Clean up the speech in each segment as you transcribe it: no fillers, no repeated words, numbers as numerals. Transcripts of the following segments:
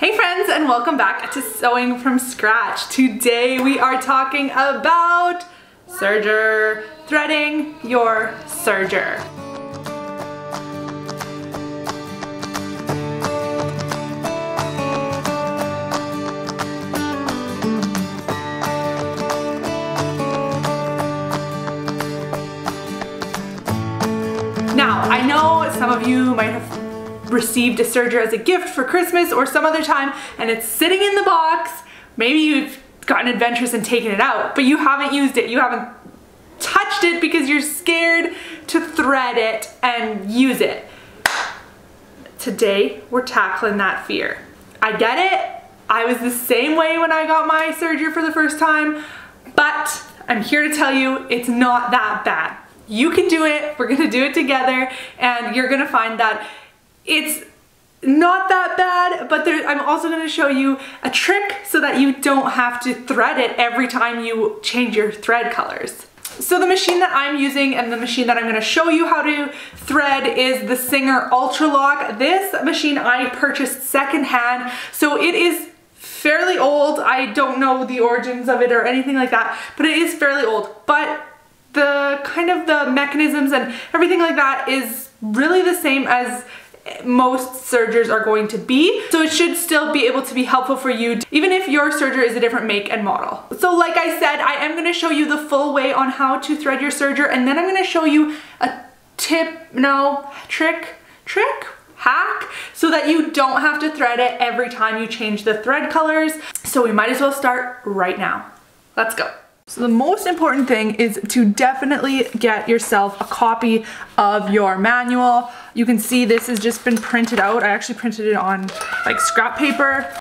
Hey friends, and welcome back to Sewing from Scratch. Today we are talking about serger, threading your serger. Now, I know some of you might have received a serger as a gift for Christmas or some other time and it's sitting in the box. Maybe you've gotten adventurous and taken it out, but you haven't used it. You haven't touched it because you're scared to thread it and use it. Today, we're tackling that fear. I get it. I was the same way when I got my serger for the first time, but I'm here to tell you it's not that bad. You can do it. We're gonna do it together and you're gonna find that it's not that bad, but I'm also going to show you a trick so that you don't have to thread it every time you change your thread colors. So the machine that I'm using and the machine that I'm going to show you how to thread is the Singer ultralock. This machine I purchased secondhand, so it is fairly old. I don't know the origins of it or anything like that, but it is fairly old. But the kind of the mechanisms and everything like that is really the same as most sergers are going to be, so it should still be able to be helpful for you even if your serger is a different make and model. So like I said, I am going to show you the full way on how to thread your serger, and then I'm going to show you a hack so that you don't have to thread it every time you change the thread colors. So we might as well start right now. Let's go. So the most important thing is to definitely get yourself a copy of your manual. You can see this has just been printed out. I actually printed it on like scrap paper.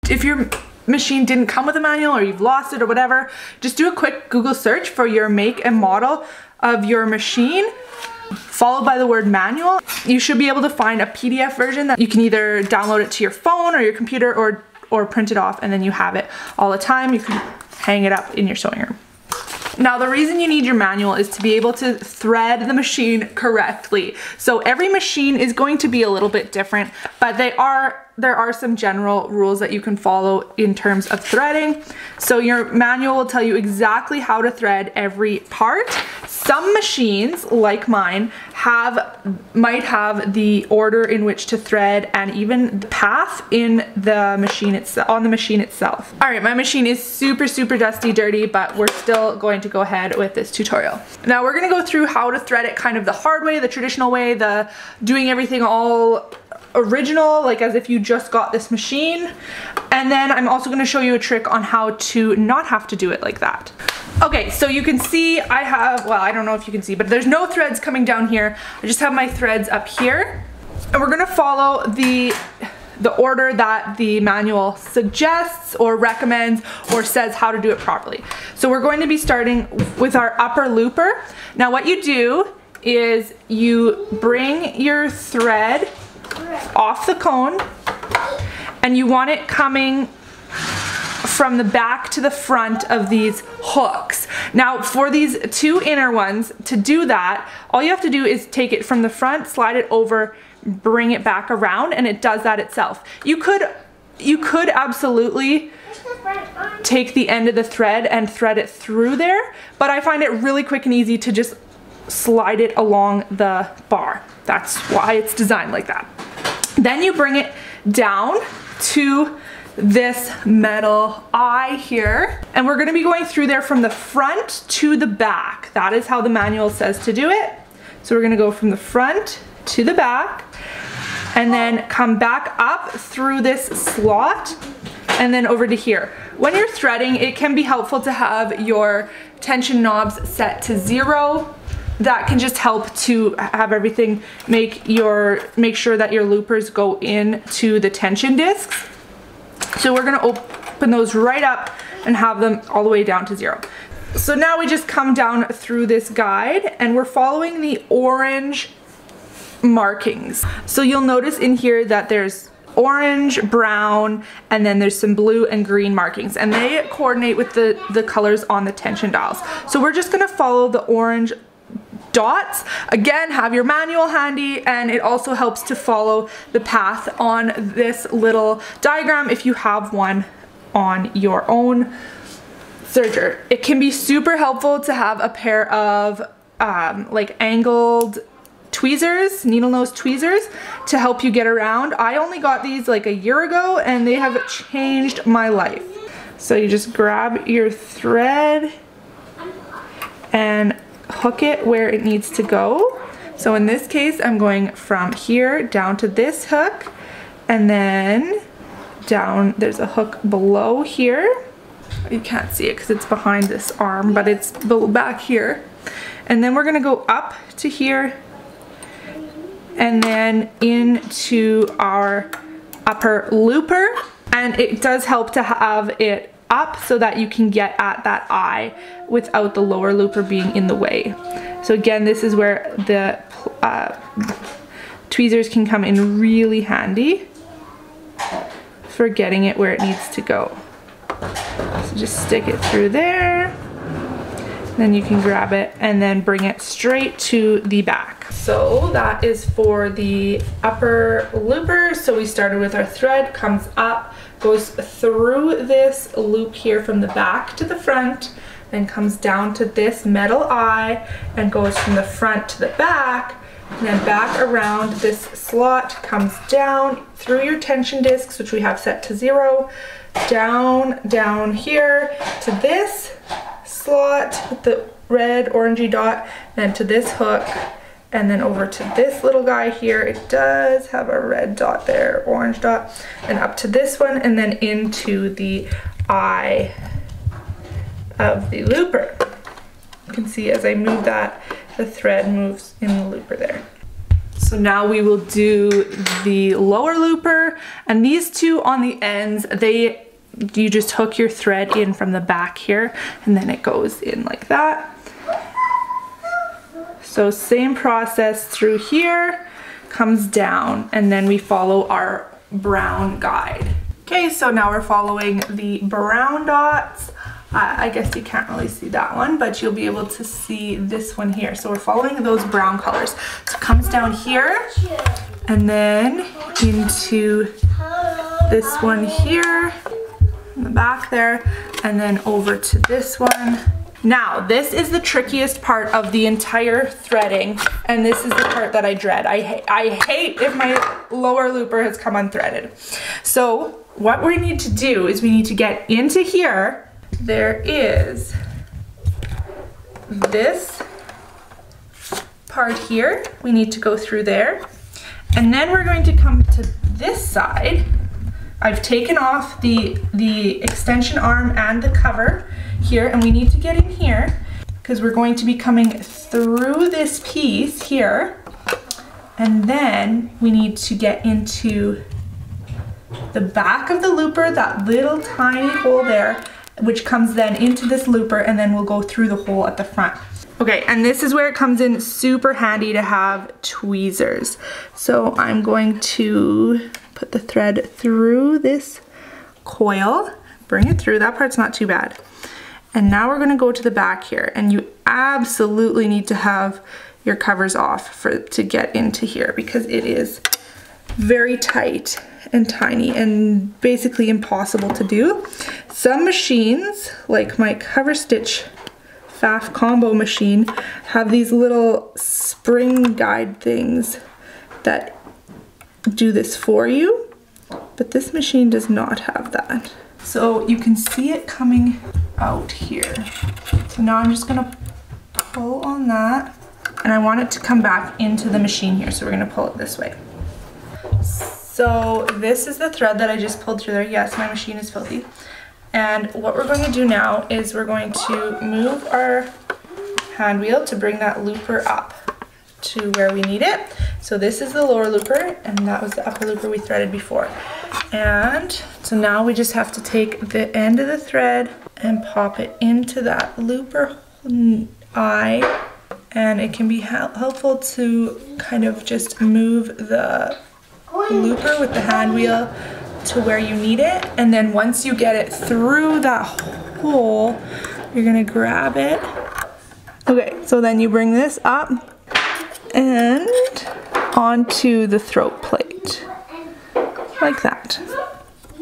If your machine didn't come with a manual or you've lost it or whatever, just do a quick Google search for your make and model of your machine, followed by the word manual. You should be able to find a PDF version that you can either download it to your phone or your computer or print it off, and then you have it all the time. You can hang it up in your sewing room. Now, the reason you need your manual is to be able to thread the machine correctly. So every machine is going to be a little bit different, but there are some general rules that you can follow in terms of threading. So your manual will tell you exactly how to thread every part. Some machines, like mine, might have the order in which to thread and even the path in the machine on the machine itself. All right, my machine is super dusty, dirty, but we're still going to go ahead with this tutorial. Now we're gonna go through how to thread it kind of the hard way, the traditional way, the doing everything all original, like as if you just got this machine. And then I'm also going to show you a trick on how to not have to do it like that. Okay, so you can see I have, well, I don't know if you can see, but there's no threads coming down here. I just have my threads up here. And we're going to follow the order that the manual suggests or recommends or says how to do it properly. So we're going to be starting with our upper looper. Now what you do is you bring your thread off the cone and you want it coming from the back to the front of these hooks. Now for these two inner ones, to do that, all you have to do is take it from the front, slide it over, bring it back around, and it does that itself. You could absolutely take the end of the thread and thread it through there, but I find it really quick and easy to just slide it along the bar. That's why it's designed like that. Then you bring it down to this metal eye here, and we're going to be going through there from the front to the back. That is how the manual says to do it. So we're going to go from the front to the back and then come back up through this slot and then over to here. When you're threading, it can be helpful to have your tension knobs set to 0. That can just help to have everything make sure that your loopers go into the tension discs. So we're going to open those right up and have them all the way down to 0. So now we just come down through this guide and we're following the orange markings. So you'll notice in here that there's orange, brown, and then there's some blue and green markings, and they coordinate with the colors on the tension dials. So we're just gonna follow the orange dots. Again, have your manual handy, and it also helps to follow the path on this little diagram if you have one on your own serger. It can be super helpful to have a pair of like angled tweezers, needle nose tweezers, to help you get around. I only got these like a year ago and they have changed my life. So you just grab your thread and hook it where it needs to go. So in this case, I'm going from here down to this hook, and then down, there's a hook below here. You can't see it because it's behind this arm, but it's back here. And then we're gonna go up to here and then into our upper looper. And it does help to have it up so that you can get at that eye without the lower looper being in the way. So again, this is where the tweezers can come in really handy for getting it where it needs to go. So just stick it through there, then you can grab it and then bring it straight to the back. So that is for the upper looper. So we started with our thread, comes up, goes through this loop here from the back to the front, then comes down to this metal eye and goes from the front to the back, and then back around this slot, comes down through your tension discs, which we have set to 0, down here to this slot with the red orangey dot, then to this hook, and then over to this little guy here. It does have a red dot there, orange dot, and up to this one, and then into the eye of the looper. You can see as I move that, the thread moves in the looper there. So now we will do the lower looper, and these two on the ends, you just hook your thread in from the back here, and then it goes in like that. So same process through here, comes down, and then we follow our brown guide. Okay, so now we're following the brown dots. I guess you can't really see that one, but you'll be able to see this one here. So we're following those brown colors. So it comes down here, and then into this one here, in the back there, and then over to this one. Now, this is the trickiest part of the entire threading, and this is the part that I dread. I hate if my lower looper has come unthreaded. So what we need to do is we need to get into here. There is this part here. We need to go through there, and then we're going to come to this side. I've taken off the extension arm and the cover here, and we need to get in here because we're going to be coming through this piece here, and then we need to get into the back of the looper, that little tiny hole there, which comes then into this looper, and then we'll go through the hole at the front. Okay, and this is where it comes in super handy to have tweezers. So I'm going to put the thread through this coil, bring it through, that part's not too bad. And now we're gonna go to the back here, and you absolutely need to have your covers off to get into here, because it is very tight and tiny and basically impossible to do. Some machines, like my cover stitch FAF combo machine, have these little spring guide things that do this for you, but this machine does not have that. So you can see it coming out here. So now I'm just gonna pull on that, and I want it to come back into the machine here, so we're gonna pull it this way. So this is the thread that I just pulled through there. Yes, my machine is filthy. And what we're going to do now is we're going to move our hand wheel to bring that looper up to where we need it. So this is the lower looper, and that was the upper looper we threaded before. And so now we just have to take the end of the thread and pop it into that looper eye, and it can be helpful to kind of just move the looper with the hand wheel to where you need it, and then once you get it through that hole, you're gonna grab it. Okay, so then you bring this up and onto the throat plate, like that.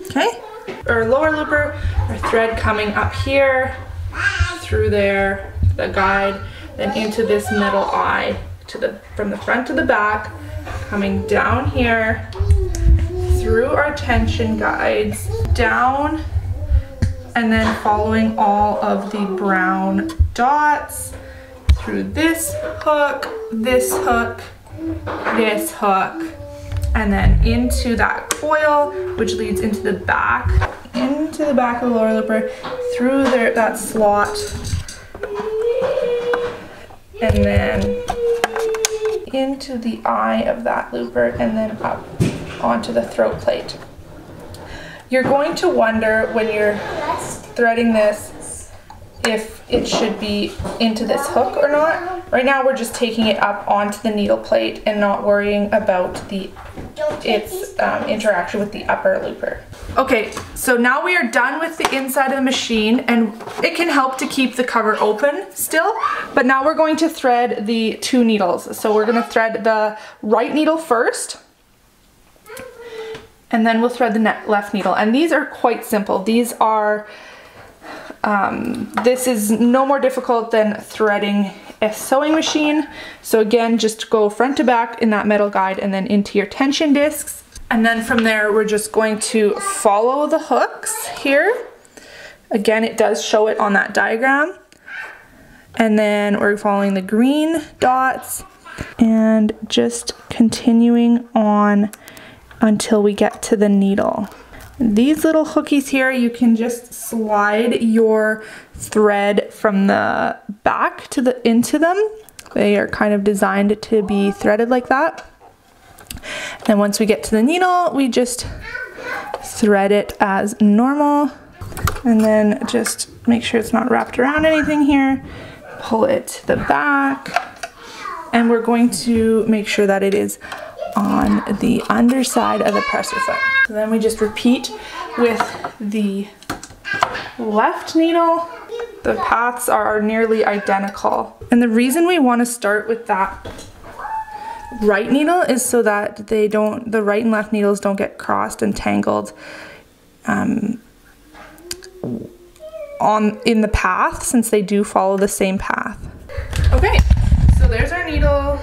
Okay, our lower looper, our thread coming up here, through there, the guide, then into this middle eye, from the front to the back, coming down here, through our tension guides, down, and then following all of the brown dots, through this hook, this hook, this hook, and then into that coil, which leads into the back of the lower looper, through there, that slot, and then into the eye of that looper, and then up onto the throat plate. You're going to wonder when you're threading this if it should be into this hook or not. Right now we're just taking it up onto the needle plate and not worrying about its interaction with the upper looper. Okay, so now we are done with the inside of the machine, and it can help to keep the cover open still, but now we're going to thread the two needles. So we're going to thread the right needle first, and then we'll thread the left needle. And these are quite simple. These are, this is no more difficult than threading a sewing machine. So again, just go front to back in that metal guide and then into your tension discs. And then from there, we're just going to follow the hooks here. Again, it does show it on that diagram. And then we're following the green dots and just continuing on until we get to the needle. These little hookies here, you can just slide your thread from the back to into them. They are kind of designed to be threaded like that. And once we get to the needle, we just thread it as normal, and then just make sure it's not wrapped around anything here. Pull it to the back, and we're going to make sure that it is on the underside of the presser foot. So then we just repeat with the left needle. The paths are nearly identical. And the reason we want to start with that right needle is so that the right and left needles don't get crossed and tangled in the path, since they do follow the same path. Okay, so there's our needle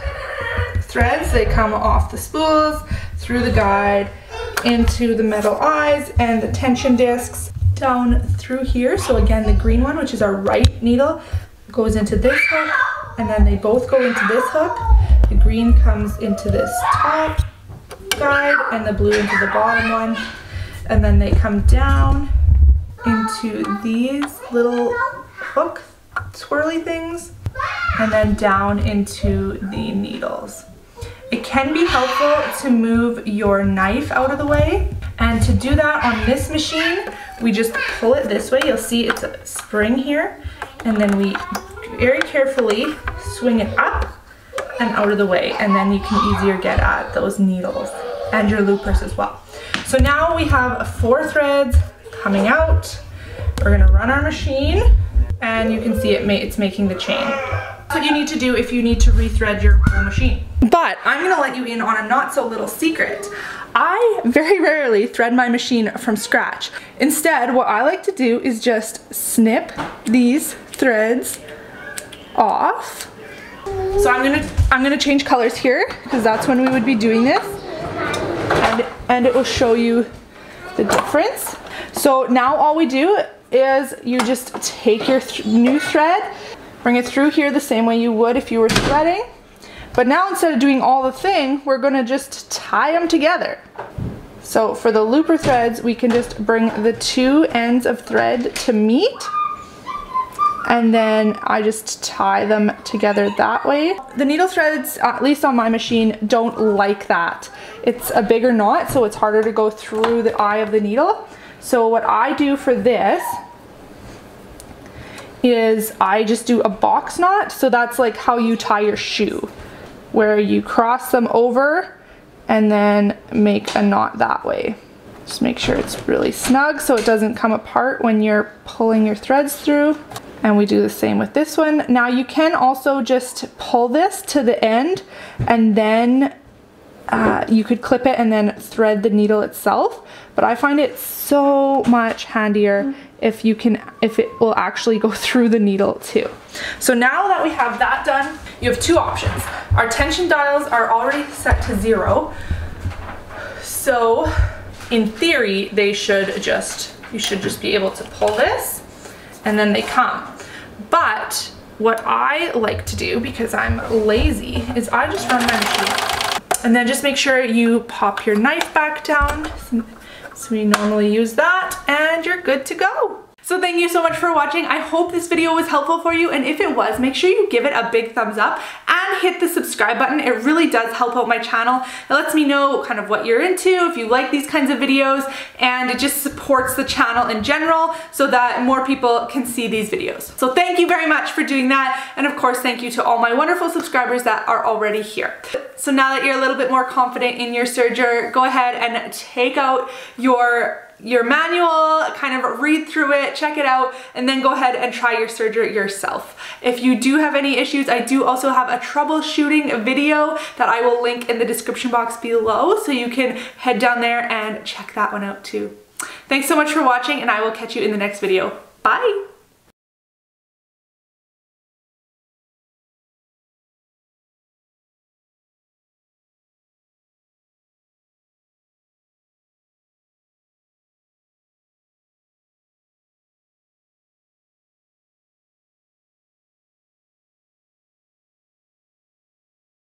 threads. They come off the spools, through the guide, into the metal eyes and the tension discs, down through here. So again, the green one, which is our right needle, goes into this hook, and then they both go into this hook. The green comes into this top guide and the blue into the bottom one, and then they come down into these little hook swirly things, and then down into the needles. It can be helpful to move your knife out of the way, and to do that on this machine, we just pull it this way. You'll see it's a spring here, and then we very carefully swing it up and out of the way, and then you can easier get at those needles and your loopers as well. So now we have 4 threads coming out. We're gonna run our machine, and you can see it's making the chain. That's what you need to do if you need to rethread your whole machine. But I'm gonna let you in on a not so little secret. I very rarely thread my machine from scratch. Instead, what I like to do is just snip these threads off. So I'm gonna change colors here, because that's when we would be doing this, and it will show you the difference. So now all we do is you just take your new thread, bring it through here the same way you would if you were threading, but now instead of doing all the thing, we're gonna just tie them together. So for the looper threads, we can just bring the 2 ends of thread to meet, and then I just tie them together that way. The needle threads, at least on my machine, don't like that. It's a bigger knot, so it's harder to go through the eye of the needle. So what I do for this is I just do a box knot. So that's like how you tie your shoe, where you cross them over and then make a knot that way. Just make sure it's really snug so it doesn't come apart when you're pulling your threads through. And we do the same with this one. Now you can also just pull this to the end, and then you could clip it and then thread the needle itself. But I find it so much handier if it will actually go through the needle too. So now that we have that done, you have two options. Our tension dials are already set to 0. So in theory, you should just be able to pull this and then they come. But what I like to do, because I'm lazy, is I just run my machine. And then just make sure you pop your knife back down. So we normally use that, and you're good to go. So thank you so much for watching. I hope this video was helpful for you, and if it was, make sure you give it a big thumbs up and hit the subscribe button. It really does help out my channel. It lets me know kind of what you're into, if you like these kinds of videos, and it just supports the channel in general so that more people can see these videos. So thank you very much for doing that, and of course thank you to all my wonderful subscribers that are already here. So now that you're a little bit more confident in your serger, go ahead and take out your manual, kind of read through it, check it out, and then go ahead and try your serger yourself. If you do have any issues, I do also have a troubleshooting video that I will link in the description box below, so you can head down there and check that one out too. Thanks so much for watching, and I will catch you in the next video. Bye!